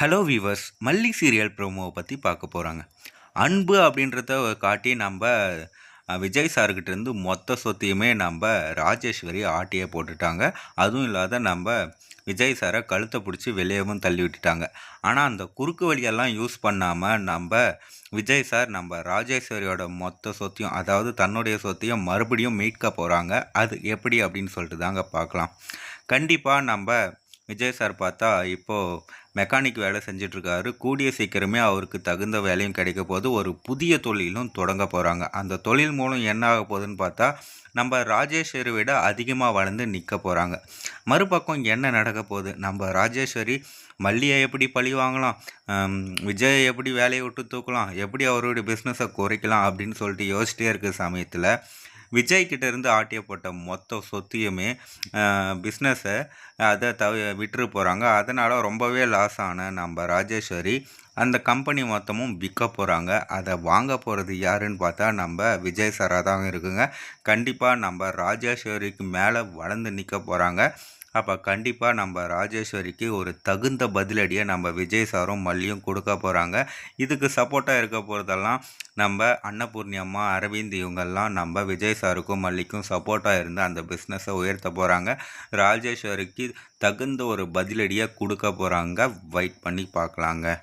Hello viewers, மல்லி serial ப்ரோமோவை பற்றி பார்க்க போகிறாங்க. அன்பு அப்படின்றத காட்டி நம்ம விஜய் சார்கிட்டேருந்து மொத்த சொத்தையுமே நம்ம ராஜேஸ்வரி ஆட்டியே போட்டுட்டாங்க. அதுவும் இல்லாத நம்ம விஜய் சாரை கழுத்தை பிடிச்சி வெளியவும் தள்ளி விட்டுட்டாங்க. ஆனால் அந்த குறுக்கு வழியெல்லாம் யூஸ் பண்ணாமல் நம்ம விஜய் சார் நம்ம ராஜேஸ்வரியோட மொத்த சொத்தையும், அதாவது தன்னுடைய சொத்தையும் மறுபடியும் மீட்க போகிறாங்க. அது எப்படி அப்படின்னு சொல்லிட்டு தாங்க பார்க்கலாம். கண்டிப்பாக நம்ம விஜய் சார் பார்த்தா இப்போது மெக்கானிக் வேலை செஞ்சிட்ருக்காரு. கூடிய சீக்கிரமே அவருக்கு தகுந்த வேலையும் கிடைக்க போது, ஒரு புதிய தொழிலும் தொடங்க போகிறாங்க. அந்த தொழில் மூலம் என்ன ஆக போகுதுன்னு பார்த்தா, நம்ம ராஜேஸ்வரி விட அதிகமாக வளர்ந்து நிற்க போகிறாங்க. மறுபக்கம் என்ன நடக்க போகுது, நம்ம ராஜேஸ்வரி மல்லியை எப்படி பழி வாங்கலாம், விஜயை எப்படி வேலையை விட்டு தூக்கலாம், எப்படி அவருடைய பிஸ்னஸை குறைக்கலாம் அப்படின்னு சொல்லிட்டு யோசிச்சிட்டே இருக்க சமயத்தில் விஜய்கிட்ட இருந்து ஆட்டியப்பட்ட மொத்த சொத்தையுமே பிஸ்னஸை அதை விட்டுரு போகிறாங்க. அதனால் ரொம்பவே லாஸ் ஆன நம்ம ராஜேஸ்வரி அந்த கம்பெனி மொத்தமும் விற்க போகிறாங்க. அதை வாங்க போகிறது யாருன்னு பார்த்தா நம்ம விஜய் சாராக தான் இருக்குங்க. கண்டிப்பாக நம்ம ராஜேஸ்வரிக்கு மேலே வளர்ந்து நிற்க போகிறாங்க. அப்போ கண்டிப்பாக நம்ம ராஜேஸ்வரிக்கு ஒரு தகுந்த பதிலடியை நம்ம விஜய் சாரும் மல்லியும் கொடுக்க போகிறாங்க. இதுக்கு சப்போர்ட்டாக இருக்க போகிறதெல்லாம் நம்ம அன்னபூர்ணி அம்மா, அரவிந்த் இவங்கெல்லாம் நம்ம விஜய் சாருக்கும் மல்லிக்கும் சப்போர்ட்டாக இருந்து அந்த பிஸ்னஸை உயர்த்த போகிறாங்க. ராஜேஸ்வரிக்கு தகுந்த ஒரு பதிலடியை கொடுக்க போகிறாங்க. வெயிட் பண்ணி பார்க்கலாங்க.